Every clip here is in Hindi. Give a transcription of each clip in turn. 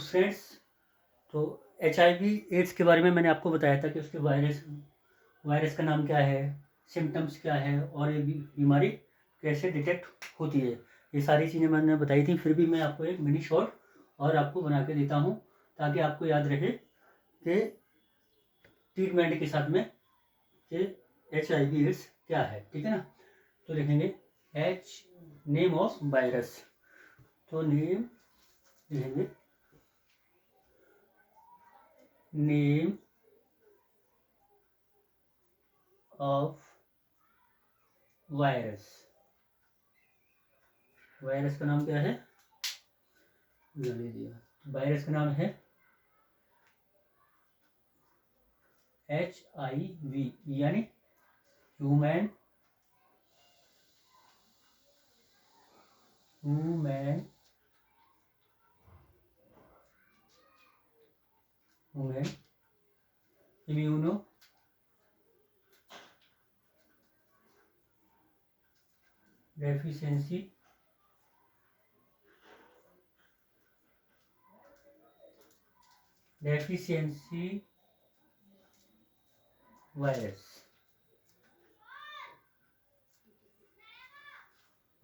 फ्रेंड्स, तो HIV एड्स के बारे में मैंने आपको बताया था कि उसके वायरस का नाम क्या है, सिम्टम्स क्या है और ये बीमारी कैसे डिटेक्ट होती है। ये सारी चीज़ें मैंने बताई थी, फिर भी मैं आपको एक मिनी शॉर्ट और आपको बना के देता हूँ ताकि आपको याद रहे कि ट्रीटमेंट के साथ में कि HIV एड्स क्या है। ठीक है ना। तो लिखेंगे नेम ऑफ वायरस, तो नेम लिखेंगे नेम ऑफ वायरस। वायरस का नाम क्या है, जाने दिया। वायरस का नाम है HIV यानी human human immuno deficiency virus.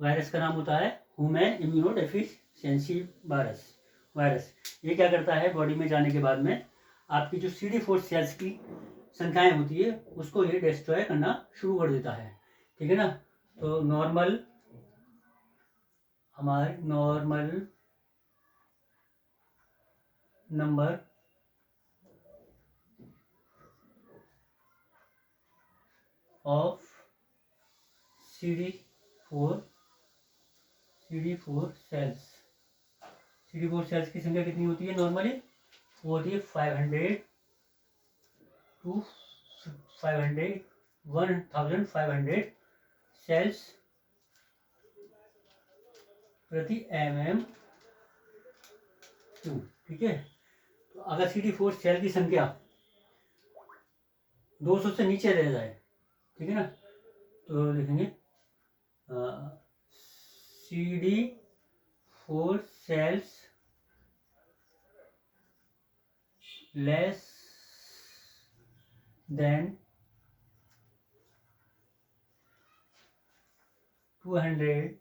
Virus का नाम होता है ह्यूमन इम्यूनो डेफिशिएंसी वायरस। ये क्या करता है, बॉडी में जाने के बाद में आपकी जो CD4 सेल्स की संख्याएं होती है उसको ये डिस्ट्रॉय करना शुरू कर देता है। ठीक है ना। तो हमारे normal number of CD4 sales की संख्या कितनी होती है नॉर्मली, वो होती है 500 टू 1500 सेल्स प्रति mm²। ठीक है। तो अगर CD4 सेल की संख्या 200 से नीचे रह जाए, ठीक है ना, तो लिखेंगे CD4 sales less than 200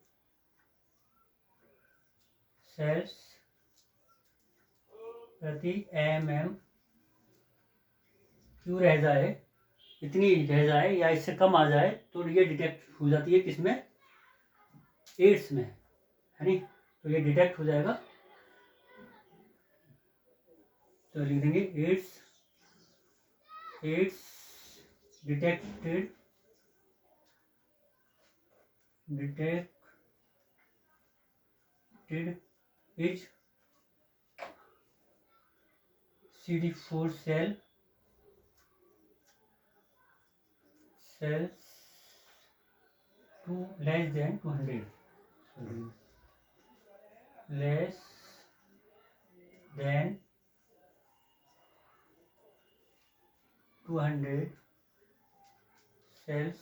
cells प्रति mm² रह जाए, इतनी रह जाए या इससे कम आ जाए तो ये डिटेक्ट हो जाती है किसमें, एड्स में, है नी। तो ये डिटेक्ट हो जाएगा। तो लिख देंगे AIDS detected is CD4 cells to less than 200 less than 200 cells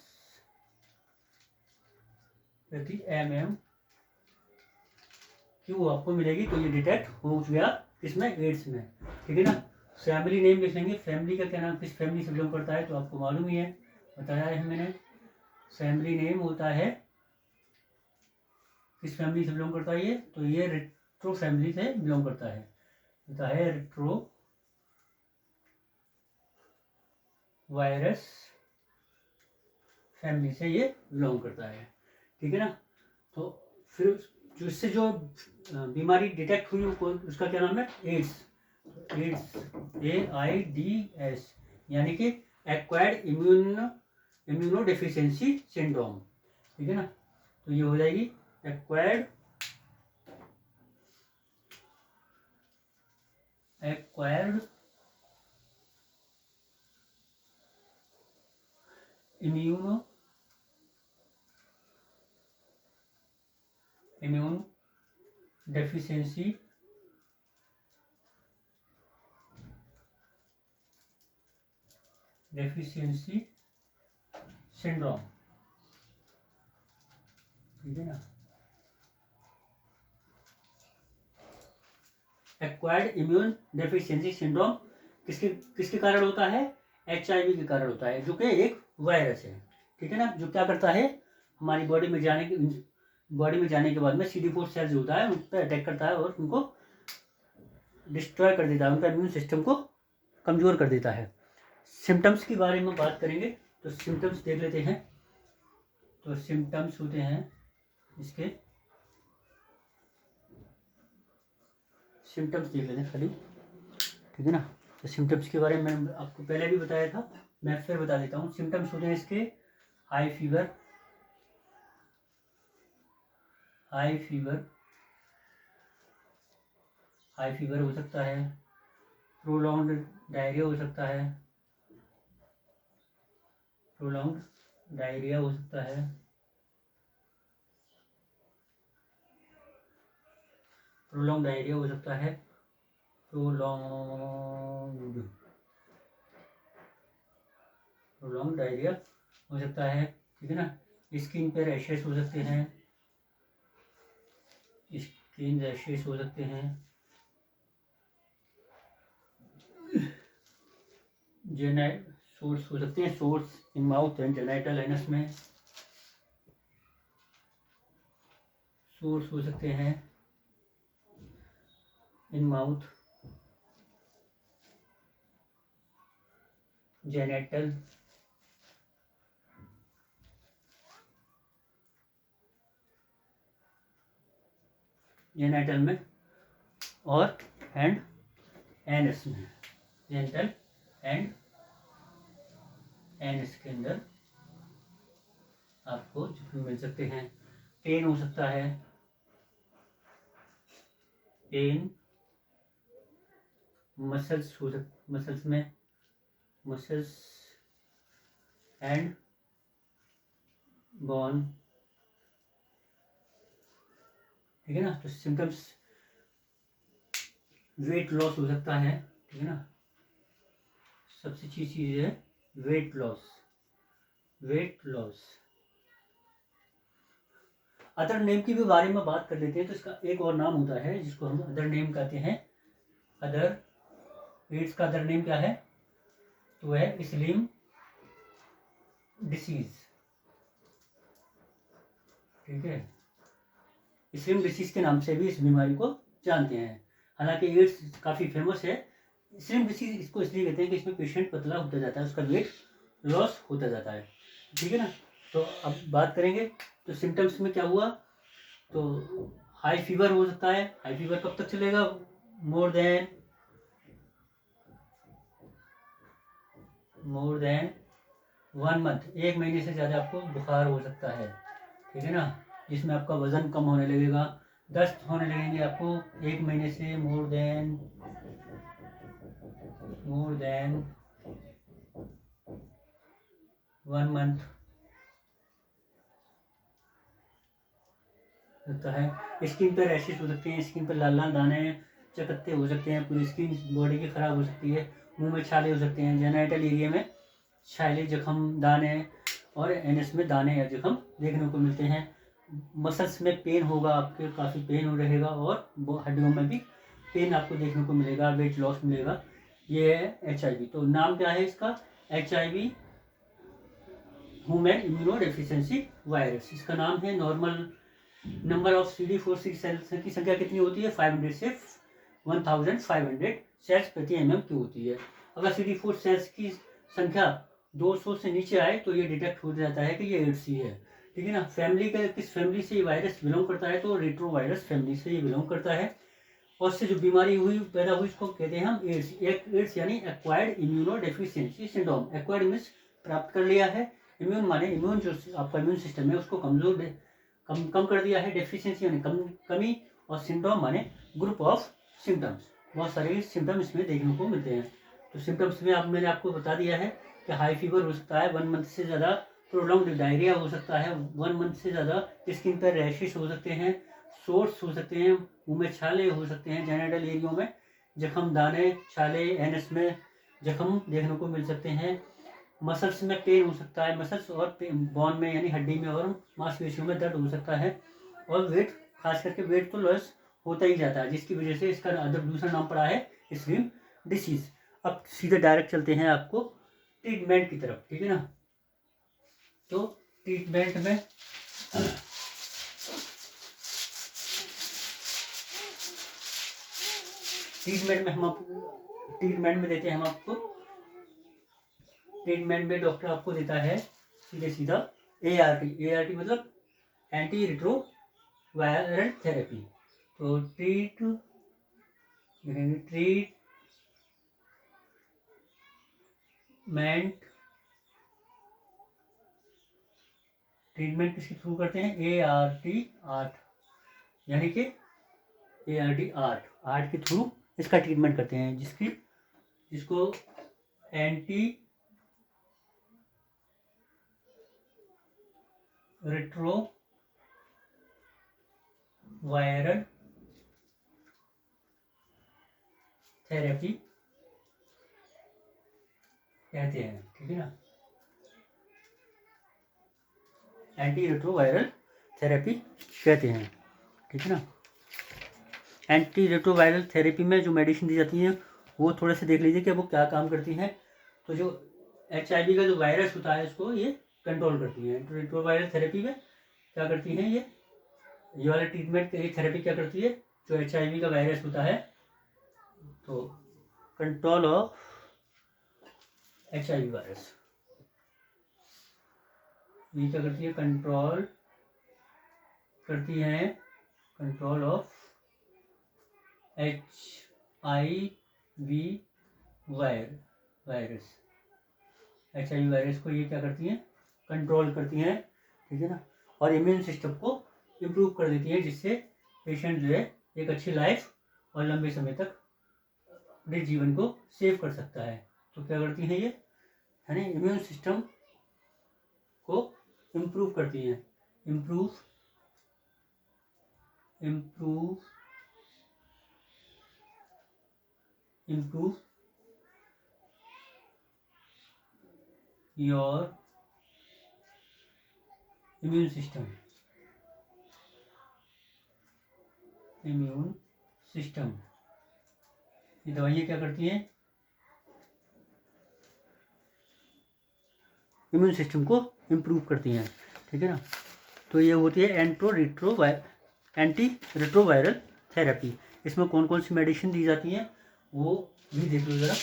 प्रति mm² आपको मिलेगी। तो ये डिटेक्ट हो गया इसमें, एड्स में। ठीक है ना। फैमिली नेम लिख लेंगे, फैमिली का क्या नाम, किस फैमिली से बिलोंग करता है तो आपको मालूम ही है, बताया है मैंने। फैमिली नेम होता है, किस फैमिली से बिलोंग करता है ये, तो ये रेट्रो फैमिली से बिलोंग करता है, होता है रेट्रो वायरस फैमिली से ये बिलोंग करता है। ठीक है ना। तो फिर जो इससे जो बीमारी डिटेक्ट हुई उसका क्या नाम है, एड्स AIDS यानी कि एक्वायर्ड इम्यूनो डेफिशिएंसी सिंड्रोम। ठीक है ना। तो ये हो जाएगी एक्वायर्ड इम्यून डेफिशिएंसी सिंड्रोम। ठीक है ना। एक्वायर्ड इम्यून डेफिशिएंसी सिंड्रोम किसके किसके कारण होता है? HIV के कारण होता है, जो कि एक वायरस है, ठीक है ना, जो क्या करता है हमारी बॉडी में जाने के बाद में CD4 सेल्स जो होता है उन पर अटैक करता है और उनको डिस्ट्रॉय कर देता है, उनका इम्यून सिस्टम को कमज़ोर कर देता है। सिम्टम्स के बारे में बात करेंगे तो सिम्टम्स देख लेते हैं। तो सिम्टम्स होते हैं इसके, सिम्टम्स देख लेते हैं खाली, ठीक है ना। तो सिम्टम्स के बारे में मैंने आपको पहले भी बताया था, मैं फिर बता देता हूँ। सिम्टम्स होते हैं इसके हाई फीवर हो सकता है, प्रोलॉन्ग्ड डायरिया हो सकता है, प्रोलॉन्ग्ड डायरिया हो सकता है, प्रोलॉन्ग डायरिया हो सकता है, प्रोलॉन्ग डायरिया हो सकता है, ठीक है ना। स्किन पे रैशेस हो सकते हैं, स्किन रैशेस हो सकते हैं, सोर्स हो सकते हैं, source in mouth and genital anus में सोर्स हो सकते हैं, इन माउथ जेनाइटल में और एंड एनस में, जेनिटल एंड एनस के अंदर आपको जख्म मिल सकते हैं। पेन हो सकता है, पेन मसल्स में, मसल्स एंड बोन, ठीक है ना। तो सिम्टम्स वेट लॉस हो सकता है, ठीक है ना, सबसे अच्छी चीज़ है वेट लॉस। अदर नेम की भी बारे में बात कर लेते हैं। तो इसका एक और नाम होता है जिसको हम अदर नेम कहते हैं। अदर एड्स का अदर नेम क्या है? तो वह है स्लिम डिसीज, ठीक है। स्लिम डिसीज के नाम से भी इस बीमारी को जानते हैं। हालांकि एड्स काफ़ी फेमस है। स्लिम डिसीज इसको इसलिए कहते हैं कि इसमें पेशेंट पतला होता जाता है, उसका वेट लॉस होता जाता है, ठीक है ना। तो अब बात करेंगे तो सिम्टम्स में क्या हुआ। तो हाई फीवर हो सकता है। हाई फीवर कब तक चलेगा? मोर देन 1 मंथ, 1 महीने से ज़्यादा आपको बुखार हो सकता है, ठीक है ना, जिसमें आपका वज़न कम होने लगेगा, दस्त होने लगेंगे आपको 1 महीने से मोर देन 1 मंथ होता है। स्किन पर रैशेस हो सकते हैं, स्किन पर लाल लाल दाने चकत्ते हो सकते हैं, पूरी स्किन बॉडी की खराब हो सकती है, मुंह में छाले हो सकते हैं, जेनाइटल एरिया में छाले, जख्म, दाने और एनस में दाने या जख्म देखने को मिलते हैं। मसल्स में पेन होगा, आपके काफ़ी पेन हो रहेगा और हड्डियों में भी पेन आपको देखने को मिलेगा, वेट लॉस मिलेगा। ये है HIV। तो नाम क्या है इसका? HIV human immuno deficiency virus. इसका नाम है। Normal number of CD4 sales की संख्या कितनी होती है? 500 से 1500 सेल्स प्रति mm होती है। अगर CD4 सेल्स की संख्या 200 से नीचे आए तो ये डिटेक्ट हो जाता है कि ये एड्स ही है, ठीक है ना। फैमिली का किस फैमिली से ये वायरस बिलोंग करता है? तो रेट्रोवायरस फैमिली से ये बिलोंग करता है। और इससे जो बीमारी पैदा हुई इसको कहते हैं हम एड्स। एड्स यानी acquired immuno deficiency syndrome. Acquired means प्राप्त कर लिया है, इम्यून माने इम्यून जो आपका इम्यून सिस्टम है उसको कम कर दिया है, डेफिशिएंसी यानी कमी, और सिंड्रोम माने ग्रुप ऑफ सिम्टम्स। बहुत सारे सिम्टम्स इसमें देखने को मिलते हैं। तो सिम्टम्स में मैंने आपको बता दिया है कि हाई फीवर हो सकता है, 1 मंथ से ज़्यादा, प्रोलॉन्ग्ड डायरिया हो सकता है 1 मंथ से ज़्यादा, स्किन पर रैशेस हो सकते हैं, सोर्स हो सकते हैं, मुंह में छाले हो सकते हैं, जेनिटल एरिया में जख्म, दाने, छाले, एनस में जख्म देखने को मिल सकते हैं, मसल्स में पेन हो सकता है, मसल्स और बोन में यानी हड्डी में और मांसपेशियों में दर्द हो सकता है, और वेट, खास करके वेट तो लॉस होता ही जाता है, जिसकी वजह से इसका अदर दूसरा नाम पड़ा है स्लिम डिसीज। अब सीधे डायरेक्ट चलते हैं आपको ट्रीटमेंट की तरफ, ठीक है ना। तो ट्रीटमेंट में ट्रीटमेंट में देते हैं हम आपको, ट्रीटमेंट में डॉक्टर आपको देता है सीधे सीधा ART मतलब एंटी रिट्रोवायरल थेरेपी। तो ट्रीटमेंट किसके थ्रू करते हैं, ART यानी कि ART के थ्रू इसका ट्रीटमेंट करते हैं, जिसको एंटी रिट्रोवायरल थेरेपी कहते हैं, ठीक है ना। एंटी रिट्रोवायरल थेरेपी कहते हैं, ठीक है ना। एंटी रिट्रोवायरल थेरेपी में जो मेडिसिन दी जाती हैं वो थोड़े से देख लीजिए कि वो क्या काम करती हैं। तो जो HIV का जो वायरस होता है उसको ये कंट्रोल करती है। तो रिट्रोवायरल थेरेपी में क्या करती हैं ये वाला ट्रीटमेंट, ये थेरेपी क्या करती है, जो HIV का वायरस होता है तो कंट्रोल ऑफ HIV वायरस, ये क्या करती है, control of HIV virus. HIV virus को ये क्या करती हैं, कंट्रोल करती हैं, ठीक है ना। और इम्यून सिस्टम को इम्प्रूव कर देती है, जिससे पेशेंट जो है एक अच्छी लाइफ और लंबे समय तक अपने जीवन को सेव कर सकता है। तो क्या करती हैं ये, है ना, इम्यून सिस्टम को इम्प्रूव करती हैं, इम्प्रूव योर इम्यून सिस्टम, ये दवाइयाँ क्या करती हैं, इम्यून सिस्टम को इम्प्रूव करती हैं, ठीक है ना। तो ये होती है एंटी रिट्रोवायरल थेरेपी। इसमें कौन कौन सी मेडिसिन दी जाती हैं वो भी देख लो ज़रा,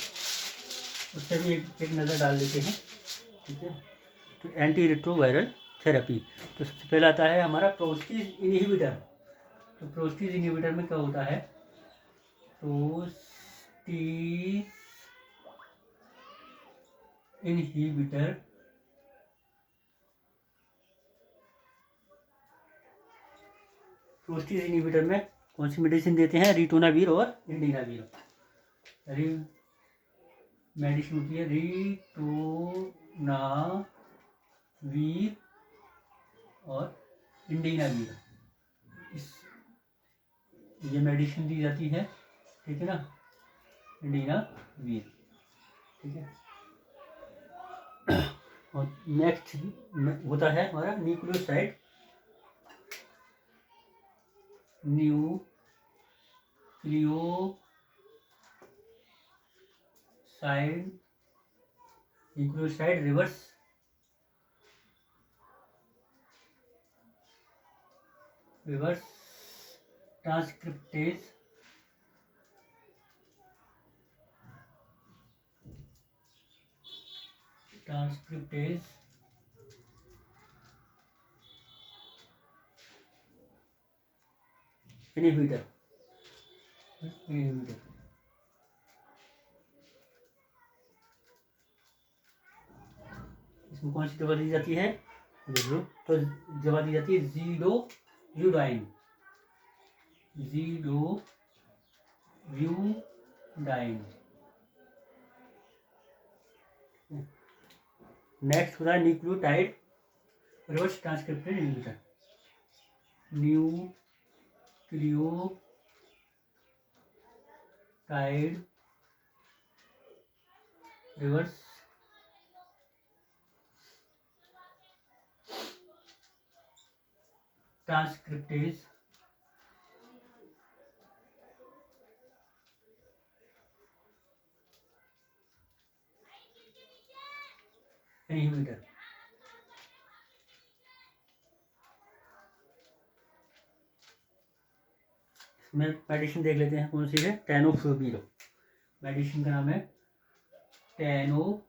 उससे भी एक नज़र डाल लेते हैं, ठीक है। तो एंटी रिट्रोवायरल थेरेपी, तो सबसे पहला आता है हमारा प्रोस्टेज इनहिबिटर। तो प्रोस्टेज इनहिबिटर में क्या होता है, प्रोस्टेज इनहिबिटर में कौन सी मेडिसिन देते हैं, रिटोनावीर और इंडिनावीर। मेडिसिन होती है रिटोनावीर और इंडिनावीर, ये मेडिसिन दी जाती है, ठीक है ना, इंडिनावीर, ठीक है। और नेक्स्ट होता है हमारा न्यूक्लियोसाइड रिवर्स ट्रांसक्रिप्टेज इनहिबिटर। इसमें कौन सी दवा दी जाती है, देख लो। तो दवा दी जाती है ज़ीडोव्यूडाइन। नेक्स्ट होता है nucleotide reverse transcriptase inhibitor. Nucleotide reverse transcriptase inhibitor. इसमें मेडिसिन देख लेते हैं कौन सी है। टेनोफ्लोवीर मेडिसिन का नाम है, टेनोफोवीर।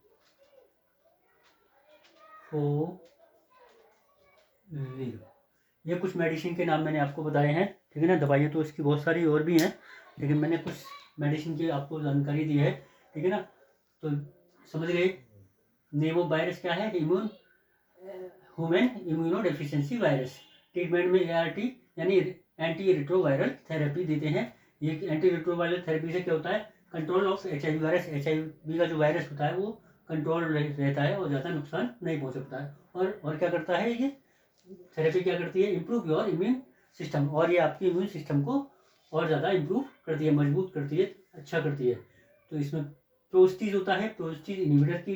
ये कुछ मेडिसिन के नाम मैंने आपको बताए हैं, ठीक है ना। दवाइयाँ तो इसकी बहुत सारी और भी हैं, लेकिन मैंने कुछ मेडिसिन की आपको जानकारी दी है, ठीक है ना। तो समझ गए। नेम ऑफ वायरस क्या है, human immuno deficiency virus. Treatment में ART यानी एंटी रिट्रोवायरल थेरेपी देते हैं। ये एंटी रिट्रोवायरल थेरेपी से क्या होता है, control of HIV virus. HIV का जो वायरस होता है वो कंट्रोल रहता है और ज़्यादा नुकसान नहीं पहुँच सकता है। और क्या करता है ये थेरेपी, क्या करती है, इम्प्रूव योर इम्यून सिस्टम। और ये आपके इम्यून सिस्टम को और ज़्यादा इम्प्रूव करती है, मजबूत करती है, अच्छा करती है। तो इसमें प्रोस्टीज होता है, प्रोस्टीज इनहिबिटर की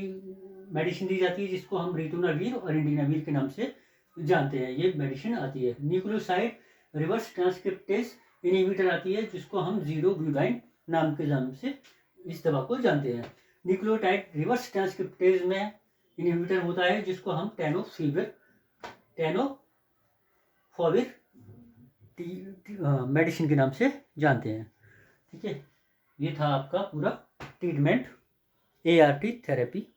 मेडिसिन दी जाती है, जिसको हम रिटोनावीर और इंडिनावीर के नाम से जानते हैं। ये मेडिसिन आती है। न्यूक्लियोसाइड रिवर्स ट्रांसक्रिप्टेज इनहिबिटर आती है, जिसको हम जीरो ब्यूटाइन नाम के नाम से इस दवा को जानते हैं। न्यूक्लियोटाइड रिवर्स ट्रांसक्रिप्टेज में इनहिबिटर होता है, जिसको हम टेनोफोविर मेडिसिन के नाम से जानते हैं, ठीक है। ये था आपका पूरा ट्रीटमेंट ART थेरेपी